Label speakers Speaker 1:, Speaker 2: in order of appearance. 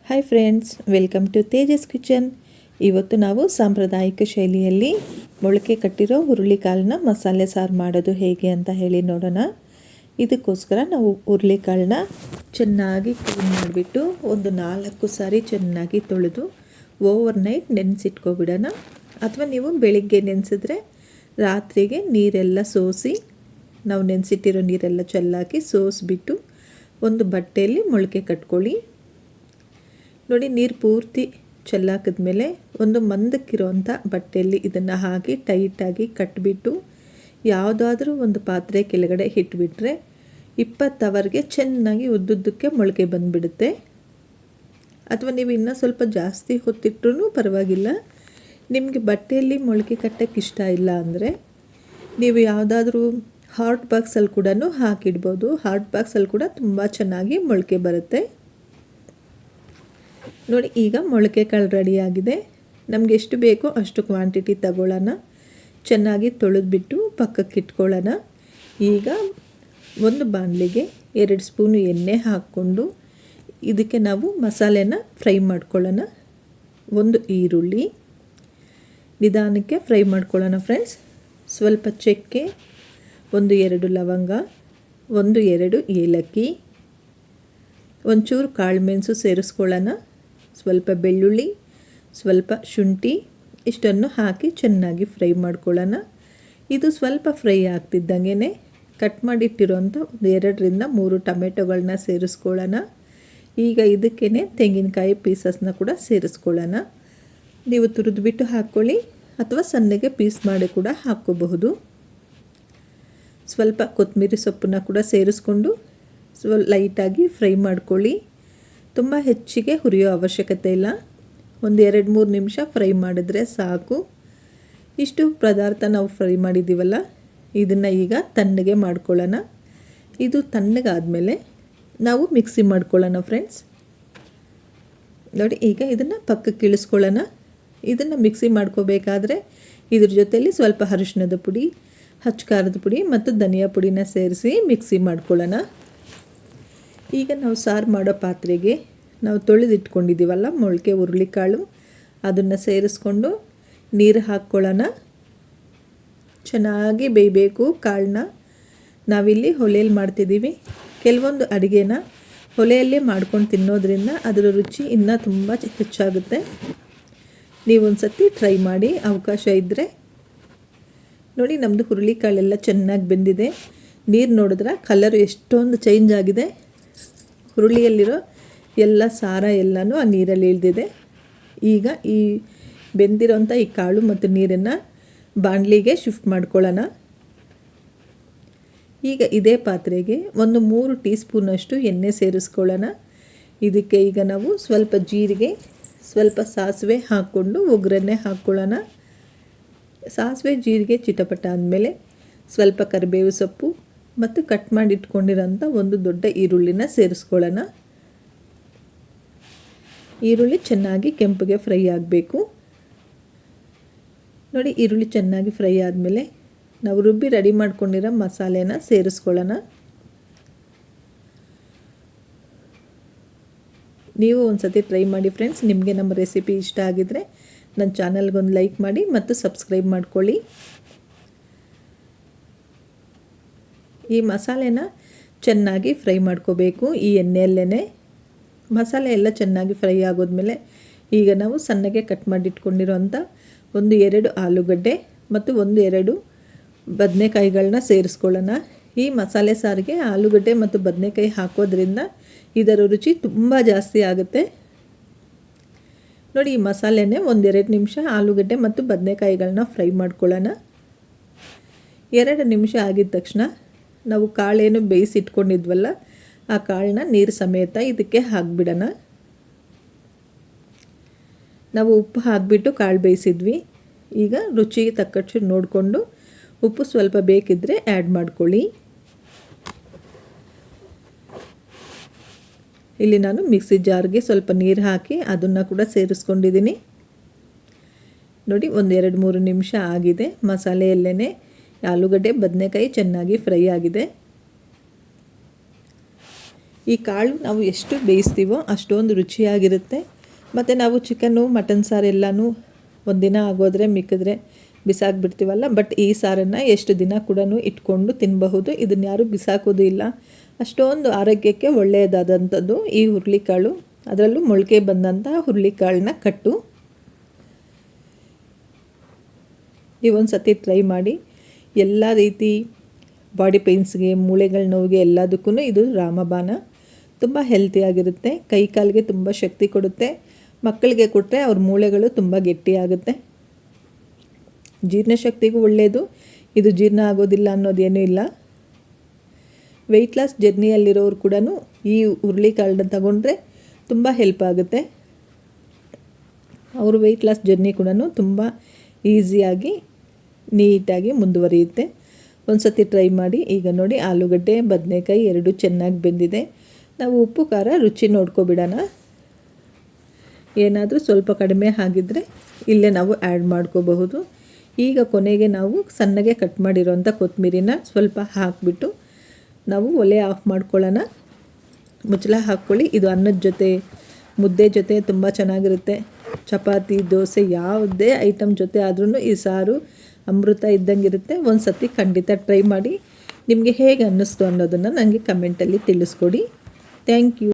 Speaker 1: Hi friends, welcome to Tejas kitchen. ಇವತ್ತು ನಾವು ಸಾಂಪ್ರದಾಯಿಕ ಶೈಲಿಯಲ್ಲಿ ಮೊಳಕೆ ಕಟ್ಟಿರೋ ಹುರುಳಿಕಾಳನ್ನ ಮಸಾಲೆ ಸಾರು ಮಾಡೋದು ಹೇಗೆ ಅಂತ ಹೇಳಿ ನೋಡೋಣ. ಇದಕ್ಕೋಸ್ಕರ ನಾವು ಹುರುಳಿಕಾಳನ್ನ ಚೆನ್ನಾಗಿ ಕ್ಲೀನ್ ಮಾಡಿಬಿಟ್ಟು ಒಂದು 4 ಸಾರಿ ಚೆನ್ನಾಗಿ ತೊಳೆದು ಓವರ್ ನೈಟ್ ನೆನೆಸಿಟ್ಕೊಬಿಡೋಣ. ಅಥವಾ ನೀವು ಬೆಳಿಗ್ಗೆ ನೆನೆಸಿದ್ರೆ ರಾತ್ರಿಗೆ ನೀರೆಲ್ಲ ಸೋಸಿ, ನಾವು ನೆನೆಸಿಟ್ಟಿರೋ ನೀರೆಲ್ಲ ಚೆಲ್ಲಾಕಿ ಸೋಸಿಬಿಟ್ಟು ಒಂದು ಬಟ್ಟೆಯಲ್ಲಿ ಮೊಳಕೆ ಕಟ್ಕೊಳ್ಳಿ. ನೋಡಿ, ನೀರು ಪೂರ್ತಿ ಚೆಲ್ಲಾಕಿದ್ಮೇಲೆ ಒಂದು ಮಂದಕ್ಕಿರೋಂಥ ಬಟ್ಟೆಯಲ್ಲಿ ಇದನ್ನು ಹಾಕಿ ಟೈಟಾಗಿ ಕಟ್ಟಿಬಿಟ್ಟು ಯಾವುದಾದ್ರೂ ಒಂದು ಪಾತ್ರೆ ಕೆಳಗಡೆ ಇಟ್ಬಿಟ್ರೆ 20 ಅವರ್ಗೆ ಚೆನ್ನಾಗಿ ಉದ್ದುದ್ದಕ್ಕೆ ಮೊಳಕೆ ಬಂದುಬಿಡುತ್ತೆ. ಅಥವಾ ನೀವು ಇನ್ನೂ ಸ್ವಲ್ಪ ಜಾಸ್ತಿ ಹೊತ್ತಿಟ್ರೂ ಪರವಾಗಿಲ್ಲ. ನಿಮಗೆ ಬಟ್ಟೆಯಲ್ಲಿ ಮೊಳಕೆ ಕಟ್ಟೋಕ್ಕೆ ಇಷ್ಟ ಇಲ್ಲ ಅಂದರೆ ನೀವು ಯಾವುದಾದ್ರೂ ಹಾಟ್ ಬಾಕ್ಸಲ್ಲಿ ಕೂಡ ಹಾಕಿಡ್ಬೋದು. ಹಾಟ್ ಬಾಕ್ಸಲ್ಲಿ ಕೂಡ ತುಂಬ ಚೆನ್ನಾಗಿ ಮೊಳಕೆ ಬರುತ್ತೆ. ನೋಡಿ, ಈಗ ಮೊಳಕೆ ಕಾಳು ರೆಡಿಯಾಗಿದೆ. ನಮಗೆ ಎಷ್ಟು ಬೇಕೋ ಅಷ್ಟು ಕ್ವಾಂಟಿಟಿ ತಗೊಳ್ಳೋಣ. ಚೆನ್ನಾಗಿ ತೊಳೆದ್ಬಿಟ್ಟು ಪಕ್ಕಕ್ಕೆ ಇಟ್ಕೊಳ್ಳೋಣ. ಈಗ ಒಂದು ಬಾಣಲಿಗೆ 2 ಸ್ಪೂನು ಎಣ್ಣೆ ಹಾಕ್ಕೊಂಡು ಇದಕ್ಕೆ ನಾವು ಮಸಾಲೆನ ಫ್ರೈ ಮಾಡ್ಕೊಳ್ಳೋಣ. ಒಂದು ಈರುಳ್ಳಿ ನಿಧಾನಕ್ಕೆ ಫ್ರೈ ಮಾಡ್ಕೊಳ್ಳೋಣ ಫ್ರೆಂಡ್ಸ್. ಸ್ವಲ್ಪ ಚಕ್ಕೆ, 1-2 ಲವಂಗ, 1-2 ಏಲಕ್ಕಿ, ಒಂಚೂರು ಕಾಳು ಮೆಣಸು ಸೇರಿಸ್ಕೊಳ್ಳೋಣ. ಸ್ವಲ್ಪ ಬೆಳ್ಳುಳ್ಳಿ, ಸ್ವಲ್ಪ ಶುಂಠಿ, ಇಷ್ಟನ್ನು ಹಾಕಿ ಚೆನ್ನಾಗಿ ಫ್ರೈ ಮಾಡ್ಕೊಳ್ಳೋಣ. ಇದು ಸ್ವಲ್ಪ ಫ್ರೈ ಆಗ್ತಿದ್ದಂಗೆ ಕಟ್ ಮಾಡಿಟ್ಟಿರೋಂಥ 2-3 ಟೊಮೆಟೊಗಳನ್ನ ಸೇರಿಸ್ಕೊಳ್ಳೋಣ. ಈಗ ಇದಕ್ಕೇ ತೆಂಗಿನಕಾಯಿ ಪೀಸಸ್ನ ಕೂಡ ಸೇರಿಸ್ಕೊಳ್ಳೋಣ. ನೀವು ತುರಿದ್ಬಿಟ್ಟು ಹಾಕ್ಕೊಳ್ಳಿ ಅಥವಾ ಸಣ್ಣಗೆ ಪೀಸ್ ಮಾಡಿ ಕೂಡ ಹಾಕ್ಕೋಬಹುದು. ಸ್ವಲ್ಪ ಕೊತ್ತಂಬರಿ ಸೊಪ್ಪನ್ನ ಕೂಡ ಸೇರಿಸ್ಕೊಂಡು ಲೈಟಾಗಿ ಫ್ರೈ ಮಾಡ್ಕೊಳ್ಳಿ. ತುಂಬ ಹೆಚ್ಚಿಗೆ ಹುರಿಯೋ ಅವಶ್ಯಕತೆ ಇಲ್ಲ. 1-2-3 ನಿಮಿಷ ಫ್ರೈ ಮಾಡಿದ್ರೆ ಸಾಕು. ಇಷ್ಟು ಪದಾರ್ಥ ನಾವು ಫ್ರೈ ಮಾಡಿದ್ದೀವಲ್ಲ, ಇದನ್ನು ಈಗ ತಣ್ಣಗೆ ಮಾಡ್ಕೊಳ್ಳೋಣ. ಇದು ತಣ್ಣಗಾದಮೇಲೆ ನಾವು ಮಿಕ್ಸಿ ಮಾಡ್ಕೊಳ್ಳೋಣ ಫ್ರೆಂಡ್ಸ್. ನೋಡಿ, ಈಗ ಇದನ್ನು ಪಕ್ಕಕ್ಕೆ ಇಳಿಸ್ಕೊಳ್ಳೋಣ. ಇದನ್ನು ಮಿಕ್ಸಿ ಮಾಡ್ಕೋಬೇಕಾದ್ರೆ ಇದ್ರ ಜೊತೆಯಲ್ಲಿ ಸ್ವಲ್ಪ ಅರಿಶಿಣದ ಪುಡಿ, ಖಾರದ ಪುಡಿ ಮತ್ತು ಧನಿಯಾ ಪುಡಿನ ಸೇರಿಸಿ ಮಿಕ್ಸಿ ಮಾಡ್ಕೊಳ್ಳೋಣ. ಈಗ ನಾವು ಸಾರು ಮಾಡೋ ಪಾತ್ರೆಗೆ ನಾವು ತೊಳೆದಿಟ್ಕೊಂಡಿದ್ದೀವಲ್ಲ ಮೊಳಕೆ ಹುರುಳಿಕಾಳು, ಅದನ್ನು ಸೇರಿಸ್ಕೊಂಡು ನೀರು ಹಾಕ್ಕೊಳ್ಳೋಣ. ಚೆನ್ನಾಗಿ ಬೇಯಬೇಕು ಕಾಳನ್ನ. ನಾವಿಲ್ಲಿ ಒಲೆಯಲ್ಲಿ ಮಾಡ್ತಿದ್ದೀವಿ. ಕೆಲವೊಂದು ಅಡುಗೆನ ಒಲೆಯಲ್ಲೇ ಮಾಡ್ಕೊಂಡು ತಿನ್ನೋದ್ರಿಂದ ಅದರ ರುಚಿ ಇನ್ನೂ ತುಂಬ ಹೆಚ್ಚಾಗುತ್ತೆ. ನೀವೊಂದು ಸತಿ ಟ್ರೈ ಮಾಡಿ ಅವಕಾಶ ಇದ್ದರೆ. ನೋಡಿ, ನಮ್ಮದು ಹುರುಳಿಕಾಳೆಲ್ಲ ಚೆನ್ನಾಗಿ ಬೆಂದಿದೆ. ನೀರು ನೋಡಿದ್ರೆ ಕಲರು ಎಷ್ಟೊಂದು ಚೇಂಜ್ ಆಗಿದೆ. ಹುರುಳಿಯಲ್ಲಿರೋ ಎಲ್ಲ ಸಾರ ಎಲ್ಲನೂ ಆ ನೀರಲ್ಲಿ ಇಳಿದಿದೆ. ಈಗ ಈ ಬೆಂದಿರೋಂಥ ಈ ಕಾಳು ಮತ್ತು ನೀರನ್ನು ಬಾಣಲಿಗೆ ಶಿಫ್ಟ್ ಮಾಡ್ಕೊಳ್ಳೋಣ. ಈಗ ಇದೇ ಪಾತ್ರೆಗೆ ಒಂದು 3 ಟೀ ಸ್ಪೂನಷ್ಟು ಎಣ್ಣೆ ಸೇರಿಸ್ಕೊಳ್ಳೋಣ. ಇದಕ್ಕೆ ಈಗ ನಾವು ಸ್ವಲ್ಪ ಜೀರಿಗೆ, ಸ್ವಲ್ಪ ಸಾಸಿವೆ ಹಾಕ್ಕೊಂಡು ಒಗ್ಗರಣೆ ಹಾಕ್ಕೊಳ್ಳೋಣ. ಸಾಸಿವೆ ಜೀರಿಗೆ ಚಿಟಪಟ ಆದಮೇಲೆ ಸ್ವಲ್ಪ ಕರಿಬೇವು ಸೊಪ್ಪು ಮತ್ತು ಕಟ್ ಮಾಡಿ ಇಟ್ಕೊಂಡಿರೋಂಥ ಒಂದು ದೊಡ್ಡ ಈರುಳ್ಳಿನ ಸೇರಿಸ್ಕೊಳ್ಳೋಣ. ಈರುಳ್ಳಿ ಚೆನ್ನಾಗಿ ಕೆಂಪಗೆ ಫ್ರೈ ಆಗಬೇಕು. ನೋಡಿ, ಈರುಳ್ಳಿ ಚೆನ್ನಾಗಿ ಫ್ರೈ ಆದಮೇಲೆ ನಾವು ರುಬ್ಬಿ ರೆಡಿ ಮಾಡ್ಕೊಂಡಿರೋ ಮಸಾಲೆನ ಸೇರಿಸ್ಕೊಳ್ಳೋಣ. ನೀವು ಒಂದು ಸತಿ ಟ್ರೈ ಮಾಡಿ ಫ್ರೆಂಡ್ಸ್. ನಿಮಗೆ ನಮ್ಮ ರೆಸಿಪಿ ಇಷ್ಟ ಆಗಿದ್ದರೆ ನನ್ನ ಚಾನಲ್ಗೊಂದು ಲೈಕ್ ಮಾಡಿ ಮತ್ತು ಸಬ್ಸ್ಕ್ರೈಬ್ ಮಾಡ್ಕೊಳ್ಳಿ. ಈ ಮಸಾಲೆನ ಚೆನ್ನಾಗಿ ಫ್ರೈ ಮಾಡ್ಕೋಬೇಕು ಈ ಎಣ್ಣೆಯಲ್ಲೇ. ಮಸಾಲೆ ಎಲ್ಲ ಚೆನ್ನಾಗಿ ಫ್ರೈ ಆಗೋದ್ಮೇಲೆ ಈಗ ನಾವು ಸಣ್ಣಗೆ ಕಟ್ ಮಾಡಿಟ್ಕೊಂಡಿರೋಂಥ 1-2 ಆಲೂಗಡ್ಡೆ ಮತ್ತು 1-2 ಬದನೆಕಾಯಿಗಳನ್ನ ಸೇರಿಸ್ಕೊಳ್ಳೋಣ. ಈ ಮಸಾಲೆ ಸಾರಿಗೆ ಆಲೂಗಡ್ಡೆ ಮತ್ತು ಬದನೆಕಾಯಿ ಹಾಕೋದ್ರಿಂದ ಇದರ ರುಚಿ ತುಂಬ ಜಾಸ್ತಿ ಆಗುತ್ತೆ. ನೋಡಿ, ಈ ಮಸಾಲೆನೇ 1-2 ನಿಮಿಷ ಆಲೂಗಡ್ಡೆ ಮತ್ತು ಬದನೆಕಾಯಿಗಳನ್ನ ಫ್ರೈ ಮಾಡ್ಕೊಳ್ಳೋಣ. 2 ನಿಮಿಷ ಆಗಿದ ತಕ್ಷಣ ನಾವು ಕಾಳೇನು ಬೇಯಿಸಿಟ್ಕೊಂಡಿದ್ವಲ್ಲ, ಆ ಕಾಳನ್ನ ನೀರು ಸಮೇತ ಇದಕ್ಕೆ ಹಾಕಿಬಿಡೋಣ. ನಾವು ಉಪ್ಪು ಹಾಕಿಬಿಟ್ಟು ಕಾಳು ಬೇಯಿಸಿದ್ವಿ. ಈಗ ರುಚಿಗೆ ತಕ್ಕಷ್ಟು ನೋಡಿಕೊಂಡು ಉಪ್ಪು ಸ್ವಲ್ಪ ಬೇಕಿದ್ದರೆ ಆ್ಯಡ್ ಮಾಡ್ಕೊಳ್ಳಿ. ಇಲ್ಲಿ ನಾನು ಮಿಕ್ಸಿ ಜಾರ್ಗೆ ಸ್ವಲ್ಪ ನೀರು ಹಾಕಿ ಅದನ್ನು ಕೂಡ ಸೇರಿಸ್ಕೊಂಡಿದ್ದೀನಿ. ನೋಡಿ, 1-2-3 ನಿಮಿಷ ಆಗಿದೆ. ಮಸಾಲೆಯಲ್ಲೇ ಆಲೂಗಡ್ಡೆ ಬದನೆಕಾಯಿ ಚೆನ್ನಾಗಿ ಫ್ರೈ ಆಗಿದೆ. ಈ ಕಾಳು ನಾವು ಎಷ್ಟು ಬೇಯಿಸ್ತೀವೋ ಅಷ್ಟೊಂದು ರುಚಿಯಾಗಿರುತ್ತೆ. ಮತ್ತು ನಾವು ಚಿಕನ್ನು ಮಟನ್ ಸಾರು ಎಲ್ಲನೂ ಒಂದಿನ ಆಗೋದ್ರೆ ಮಿಕ್ಕಿದ್ರೆ ಬಿಸಾಕ್ಬಿಡ್ತೀವಲ್ಲ, ಬಟ್ ಈ ಸಾರನ್ನು ಎಷ್ಟು ದಿನ ಕೂಡ ಇಟ್ಕೊಂಡು ತಿನ್ನಬಹುದು. ಇದನ್ನು ಯಾರೂ ಬಿಸಾಕೋದು ಇಲ್ಲ. ಅಷ್ಟೊಂದು ಆರೋಗ್ಯಕ್ಕೆ ಒಳ್ಳೆಯದಾದಂಥದ್ದು ಈ ಹುರುಳಿಕಾಳು, ಅದರಲ್ಲೂ ಮೊಳಕೆ ಬಂದಂಥ ಹುರುಳಿಕಾಳನ್ನ ಕಟ್ಟು. ನೀವೊಂದು ಸತಿ ಟ್ರೈ ಮಾಡಿ. ಎಲ್ಲ ರೀತಿ ಬಾಡಿ ಪೇಯ್ನ್ಸ್ಗೆ, ಮೂಳೆಗಳ ನೋವಿಗೆ ಎಲ್ಲದಕ್ಕೂ ಇದು ರಾಮಬಾಣ. ತುಂಬ ಹೆಲ್ತಿಯಾಗಿರುತ್ತೆ, ಕೈ ಕಾಲಿಗೆ ತುಂಬ ಶಕ್ತಿ ಕೊಡುತ್ತೆ. ಮಕ್ಕಳಿಗೆ ಕೊಟ್ಟರೆ ಅವ್ರ ಮೂಳೆಗಳು ತುಂಬ ಗಟ್ಟಿಯಾಗುತ್ತೆ. ಜೀರ್ಣಶಕ್ತಿಗೂ ಒಳ್ಳೆಯದು. ಇದು ಜೀರ್ಣ ಆಗೋದಿಲ್ಲ ಅನ್ನೋದೇನೂ ಇಲ್ಲ. ವೆಯ್ಟ್ ಲಾಸ್ ಜರ್ನಿಯಲ್ಲಿರೋರು ಕೂಡ ಈ ಹುರುಳಿಕಾಳನ್ನ ತಗೊಂಡ್ರೆ ತುಂಬ ಹೆಲ್ಪ್ ಆಗುತ್ತೆ. ಅವ್ರ ವೆಯ್ಟ್ ಲಾಸ್ ಜರ್ನಿ ಕೂಡ ತುಂಬ ಈಸಿಯಾಗಿ ನೀಟಾಗಿ ಮುಂದುವರಿಯುತ್ತೆ. ಒಂದು ಸತಿ ಟ್ರೈ ಮಾಡಿ. ಈಗ ನೋಡಿ, ಆಲೂಗಡ್ಡೆ ಬದನೆಕಾಯಿ ಎರಡು ಚೆನ್ನಾಗಿ ಬೆಂದಿದೆ. ನಾವು ಉಪ್ಪು ಖಾರ ರುಚಿ ನೋಡ್ಕೊಬಿಡೋಣ. ಏನಾದರೂ ಸ್ವಲ್ಪ ಕಡಿಮೆ ಆಗಿದ್ದರೆ ಇಲ್ಲೇ ನಾವು ಆ್ಯಡ್ ಮಾಡ್ಕೋಬಹುದು. ಈಗ ಕೊನೆಗೆ ನಾವು ಸಣ್ಣಗೆ ಕಟ್ ಮಾಡಿರೋಂಥ ಕೊತ್ತಂಬರಿನ ಸ್ವಲ್ಪ ಹಾಕಿಬಿಟ್ಟು ನಾವು ಒಲೆ ಆಫ್ ಮಾಡ್ಕೊಳ್ಳೋಣ. ಮುಚ್ಚಳ ಹಾಕ್ಕೊಳ್ಳಿ. ಇದು ಅನ್ನದ ಜೊತೆ, ಮುದ್ದೆ ಜೊತೆ ತುಂಬ ಚೆನ್ನಾಗಿರುತ್ತೆ. ಚಪಾತಿ, ದೋಸೆ ಯಾವುದೇ ಐಟಮ್ ಜೊತೆ ಆದ್ರೂ ಈ ಸಾರು ಅಮೃತ ಇದ್ದಂಗಿರುತ್ತೆ. ಒಂದು ಸತಿ ಖಂಡಿತ ಟ್ರೈ ಮಾಡಿ. ನಿಮಗೆ ಹೇಗೆ ಅನ್ನಿಸ್ತು ಅನ್ನೋದನ್ನು ನನಗೆ ಕಮೆಂಟಲ್ಲಿ ತಿಳಿಸ್ಕೊಡಿ. Thank you.